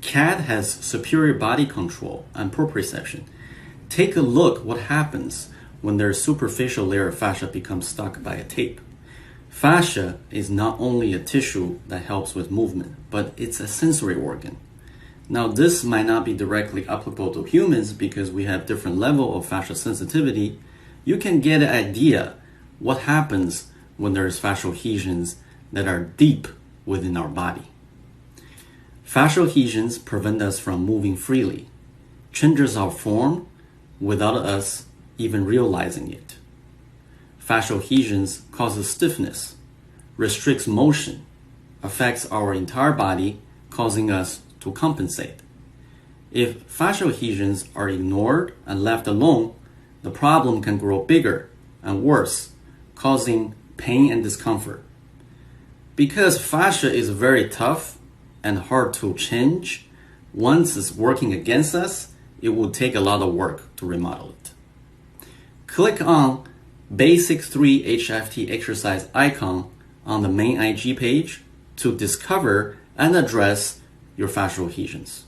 Cat has superior body control and proprioception. Take a look what happens when their superficial layer of fascia becomes stuck by a tape. Fascia is not only a tissue that helps with movement, but it's a sensory organ. Now, this might not be directly applicable to humans because we have different level of fascia sensitivity. You can get an idea what happens when there's fascial adhesions that are deep within our body. Fascial adhesions prevent us from moving freely, changes our form without us even realizing it. Fascial adhesions causes stiffness, restricts motion, affects our entire body, causing us to compensate. If fascial adhesions are ignored and left alone, the problem can grow bigger and worse, causing pain and discomfort. Because fascia is very tough and hard to change, once it's working against us, it will take a lot of work to remodel it. Click on Basic 3 HFT exercise icon on the main IG page to discover and address your fascial adhesions.